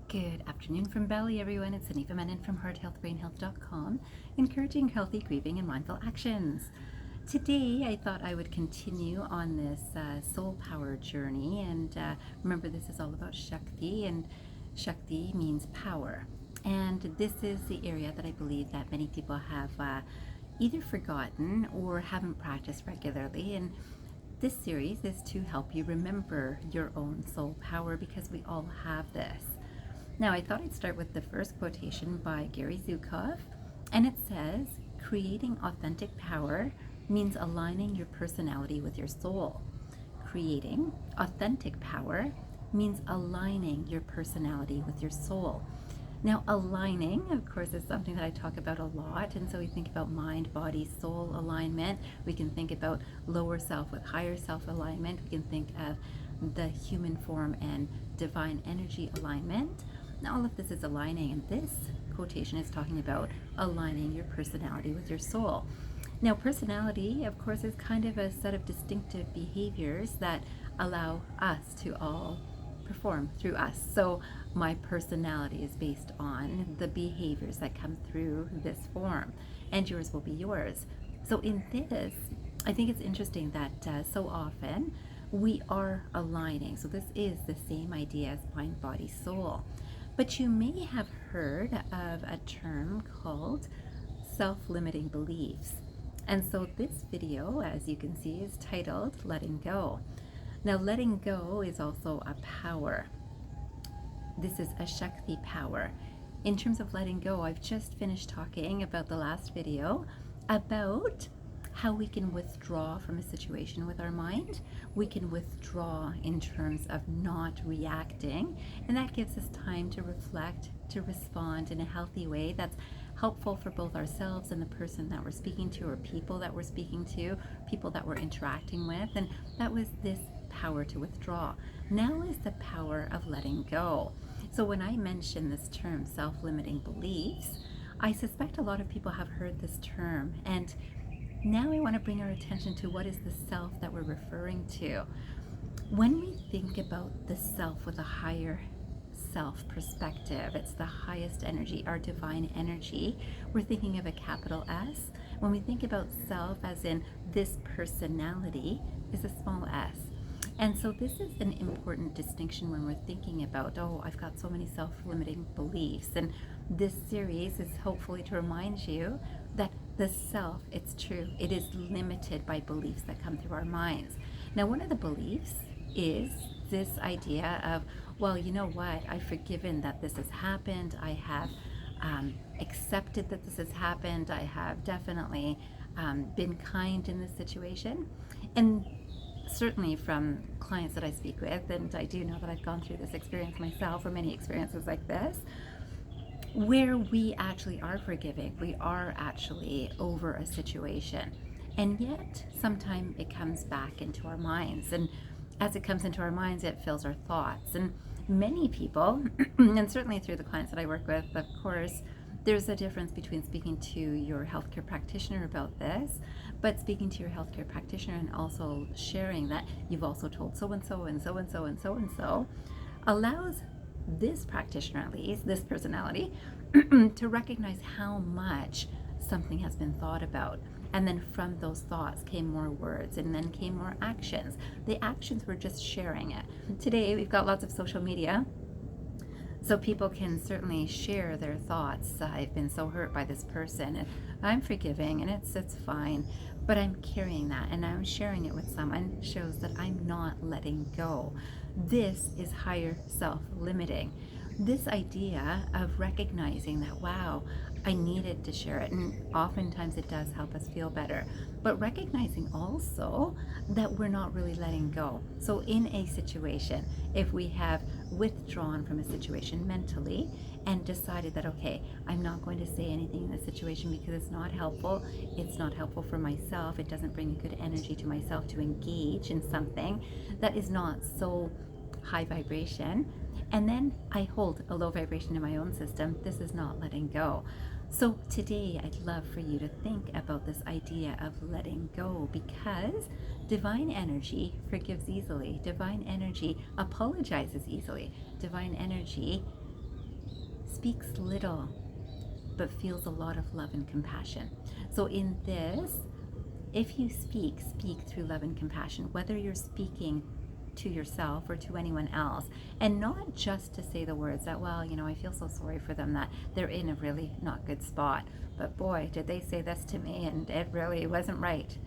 Good afternoon from Bali, everyone. It's Anifa Menon from hearthealthbrainhealth.com, encouraging healthy grieving and mindful actions. Today, I thought I would continue on this soul power journey. And remember, this is all about Shakti, and Shakti means power. And this is the area that I believe that many people have either forgotten or haven't practiced regularly. And this series is to help you remember your own soul power, because we all have this. Now, I thought I'd start with the first quotation by Gary Zukav, and it says, "Creating authentic power means aligning your personality with your soul." Creating authentic power means aligning your personality with your soul. Now, aligning, of course, is something that I talk about a lot, and so we think about mind, body, soul alignment. We can think about lower self with higher self alignment. We can think of the human form and divine energy alignment. Now, all of this is aligning, and this quotation is talking about aligning your personality with your soul. Now, personality, of course, is kind of a set of distinctive behaviors that allow us to all perform through us. So my personality is based on the behaviors that come through this form, and yours will be yours. So in this, I think it's interesting that so often we are aligning. So this is the same idea as mind, body, soul. But you may have heard of a term called self-limiting beliefs. And so this video, as you can see, is titled Letting Go. Now, letting go is also a power. This is a Shakti power. In terms of letting go, I've just finished talking about the last video about how we can withdraw from a situation with our mind. We can withdraw in terms of not reacting, and that gives us time to reflect, to respond in a healthy way that's helpful for both ourselves and the person that we're speaking to, or people that we're speaking to, people that we're interacting with. And that was this power to withdraw. Now is the power of letting go. So when I mention this term, self-limiting beliefs, I suspect a lot of people have heard this term, and now I want to bring our attention to what is the self that we're referring to. When we think about the self with a higher self perspective, it's the highest energy, our divine energy. We're thinking of a capital S. When we think about self as in this personality, is a small s. And so this is an important distinction when we're thinking about, oh, I've got so many self-limiting beliefs. And this series is hopefully to remind you that the self, it's true, it is limited by beliefs that come through our minds. Now, one of the beliefs is this idea of, well, you know what, I've forgiven that this has happened. I have accepted that this has happened. I have definitely been kind in this situation. And certainly from clients that I speak with, and I do know that I've gone through this experience myself, or many experiences like this, where we actually are forgiving, we are actually over a situation, and yet sometimes it comes back into our minds, and as it comes into our minds, it fills our thoughts. And many people, and certainly through the clients that I work with, of course, there's a difference between speaking to your healthcare practitioner about this, but speaking to your healthcare practitioner and also sharing that you've also told so-and-so and so-and-so and so-and-so allows this practitioner, at least, this personality, to recognize how much something has been thought about. And then from those thoughts came more words, and then came more actions. The actions were just sharing it. Today, we've got lots of social media, so people can certainly share their thoughts. I've been so hurt by this person, and I'm forgiving, and it's fine. But I'm carrying that, and I'm sharing it with someone, shows that I'm not letting go. This is higher self-limiting. This idea of recognizing that, wow, I needed to share it, and oftentimes it does help us feel better. But recognizing also that we're not really letting go. So in a situation, if we have withdrawn from a situation mentally and decided that, okay, I'm not going to say anything in this situation because it's not helpful for myself, it doesn't bring a good energy to myself to engage in something that is not so high vibration, and then I hold a low vibration in my own system, this is not letting go. So today I'd love for you to think about this idea of letting go, because divine energy forgives easily. Divine energy apologizes easily. Divine energy speaks little but feels a lot of love and compassion. So in this, if you speak through love and compassion, whether you're speaking to yourself or to anyone else, and not just to say the words that, well, I feel so sorry for them that they're in a really not good spot, but boy, did they say this to me and it really wasn't right.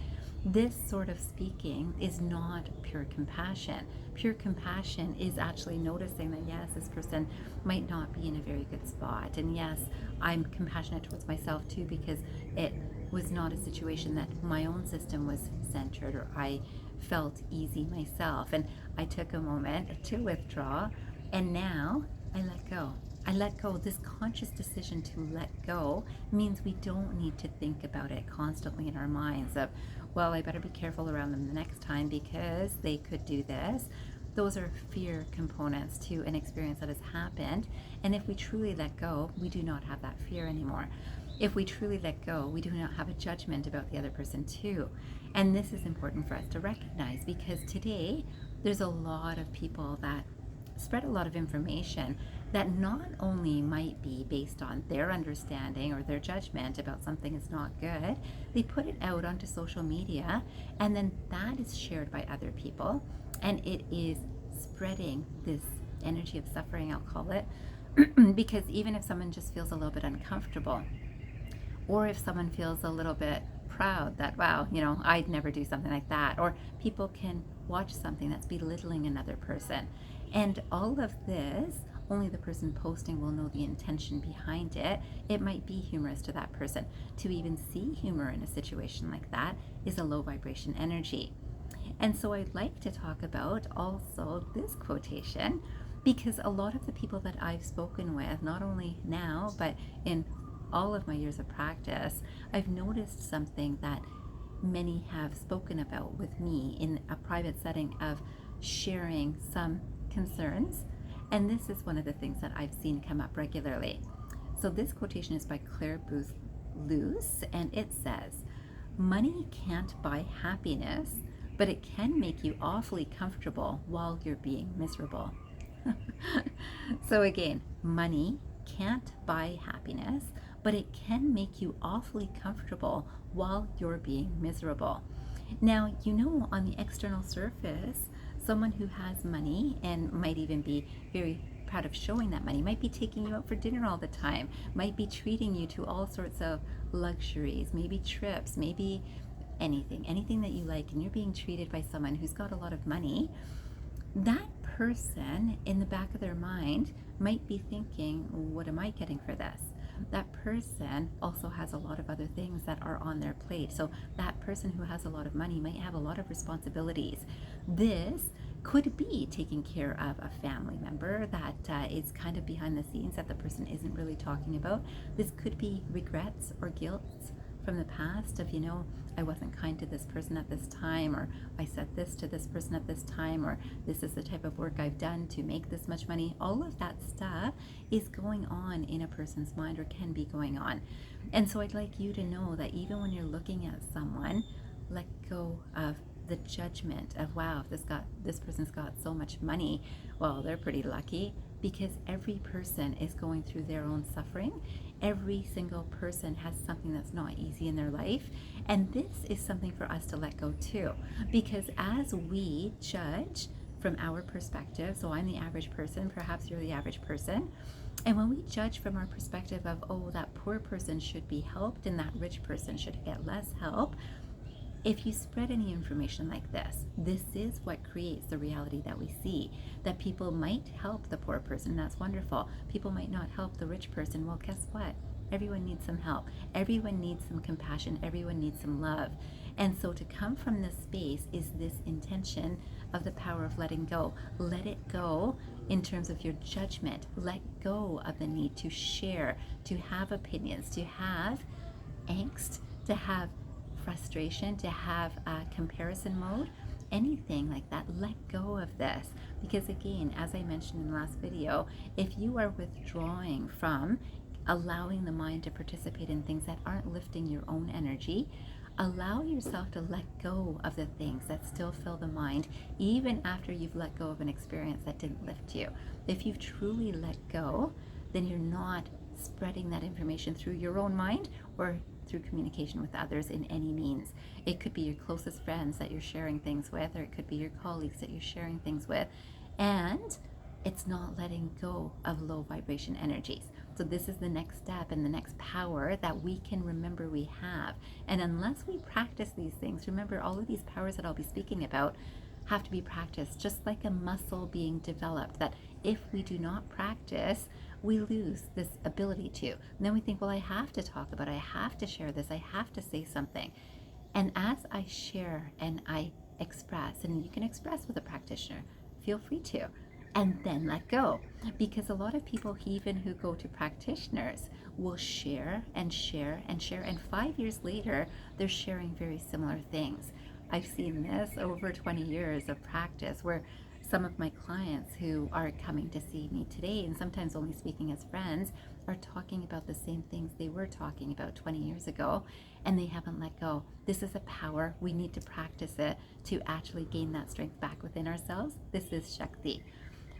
This sort of speaking is not pure compassion. Pure compassion is actually noticing that, yes, this person might not be in a very good spot, and yes, I'm compassionate towards myself too, because it was not a situation that my own system was centered or I felt easy myself, and I took a moment to withdraw, and now I let go. I let go. This conscious decision to let go means we don't need to think about it constantly in our minds of, well, I better be careful around them the next time because they could do this. Those are fear components to an experience that has happened, and if we truly let go, we do not have that fear anymore. If we truly let go, we do not have a judgment about the other person too. And this is important for us to recognize, because today there's a lot of people that spread a lot of information that not only might be based on their understanding or their judgment about something is not good, they put it out onto social media, and then that is shared by other people, and it is spreading this energy of suffering, I'll call it, because even if someone just feels a little bit uncomfortable, or if someone feels a little bit proud that, wow, I'd never do something like that, or people can watch something that's belittling another person. And all of this, only the person posting will know the intention behind it. It might be humorous to that person. To even see humor in a situation like that is a low vibration energy. And so I'd like to talk about also this quotation, because a lot of the people that I've spoken with, not only now, but in all of my years of practice, I've noticed something that many have spoken about with me in a private setting of sharing some concerns. And this is one of the things that I've seen come up regularly. So this quotation is by Clare Boothe Luce, and it says, "Money can't buy happiness, but it can make you awfully comfortable while you're being miserable." So again, money can't buy happiness, but it can make you awfully comfortable while you're being miserable. Now, on the external surface, someone who has money and might even be very proud of showing that money might be taking you out for dinner all the time, might be treating you to all sorts of luxuries, maybe trips, maybe anything that you like, and you're being treated by someone who's got a lot of money. That person in the back of their mind might be thinking, what am I getting for this? That person also has a lot of other things that are on their plate. So that person who has a lot of money might have a lot of responsibilities. This could be taking care of a family member that is kind of behind the scenes that the person isn't really talking about. This could be regrets or guilt from the past of, I wasn't kind to this person at this time, or I said this to this person at this time, or this is the type of work I've done to make this much money. All of that stuff is going on in a person's mind, or can be going on. And so I'd like you to know that even when you're looking at someone, let go of the judgment of, wow, if this person's got so much money, well, they're pretty lucky, because every person is going through their own suffering. Every single person has something that's not easy in their life, and this is something for us to let go too, because as we judge from our perspective, so I'm the average person, perhaps you're the average person, and when we judge from our perspective of, oh, that poor person should be helped and that rich person should get less help, if you spread any information like this is what creates the reality that we see. That people might help the poor person, that's wonderful. People might not help the rich person. Well, guess what? Everyone needs some help. Everyone needs some compassion. Everyone needs some love. And so to come from this space is this intention of the power of letting go. Let it go in terms of your judgment. Let go of the need to share, to have opinions, to have angst, to have frustration, to have a comparison mode, anything like that. Let go of this, because again, as I mentioned in the last video, if you are withdrawing from allowing the mind to participate in things that aren't lifting your own energy, allow yourself to let go of the things that still fill the mind, even after you've let go of an experience that didn't lift you. If you've truly let go, then you're not spreading that information through your own mind or through communication with others in any means. It could be your closest friends that you're sharing things with, or it could be your colleagues that you're sharing things with, and it's not letting go of low vibration energies. So this is the next step and the next power that we can remember we have. And unless we practice these things, remember all of these powers that I'll be speaking about have to be practiced, just like a muscle being developed, that if we do not practice, we lose this ability to. And then we think, well, I have to talk about it, I have to share this, I have to say something. And as I share and I express, and you can express with a practitioner, feel free to, and then let go. Because a lot of people, even who go to practitioners, will share and share and share, and 5 years later, they're sharing very similar things. I've seen this over 20 years of practice, where some of my clients who are coming to see me today, and sometimes only speaking as friends, are talking about the same things they were talking about 20 years ago, and they haven't let go. This is a power. We need to practice it to actually gain that strength back within ourselves. This is Shakti.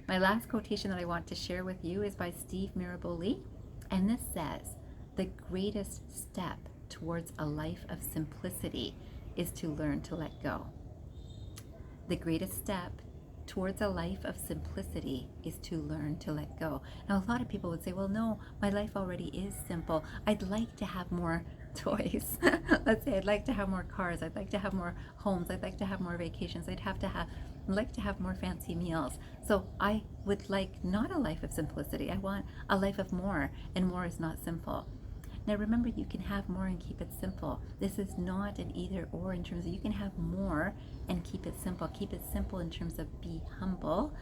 My last quotation that I want to share with you is by Steve Maraboli, and this says, "The greatest step towards a life of simplicity is to learn to let go." The greatest step towards a life of simplicity is to learn to let go. Now, a lot of people would say, well, no, my life already is simple. I'd like to have more toys. Let's say I'd like to have more cars. I'd like to have more homes. I'd like to have more vacations. I'd like to have more fancy meals. So I would like not a life of simplicity. I want a life of more, and more is not simple. Now remember, you can have more and keep it simple. This is not an either or in terms of you can have more and keep it simple. Keep it simple in terms of be humble.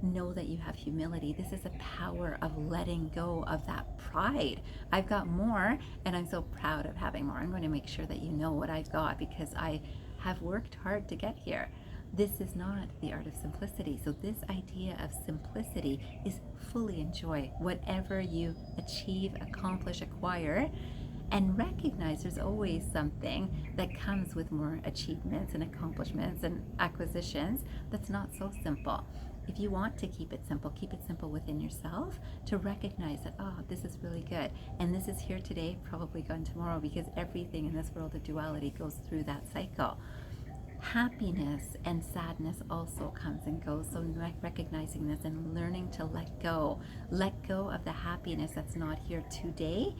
Know that you have humility. This is a power of letting go of that pride. I've got more and I'm so proud of having more. I'm going to make sure that you know what I've got because I have worked hard to get here. This is not the art of simplicity. So this idea of simplicity is fully enjoy whatever you achieve, accomplish, acquire, and recognize there's always something that comes with more achievements and accomplishments and acquisitions that's not so simple. If you want to keep it simple within yourself, to recognize that, oh, this is really good, and this is here today, probably gone tomorrow, because everything in this world of duality goes through that cycle. Happiness and sadness also comes and goes, so recognizing this and learning to let go of the happiness that's not here today,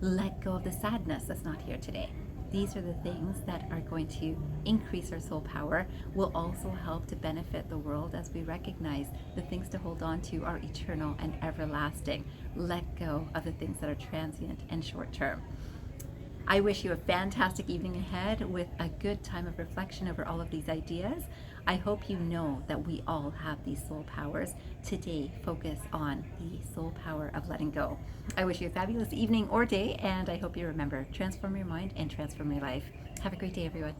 let go of the sadness that's not here today. These are the things that are going to increase our soul power, will also help to benefit the world as we recognize the things to hold on to are eternal and everlasting. Let go of the things that are transient and short term. I wish you a fantastic evening ahead with a good time of reflection over all of these ideas. I hope you know that we all have these soul powers. Today, focus on the soul power of letting go. I wish you a fabulous evening or day, and I hope you remember, transform your mind and transform your life. Have a great day, everyone.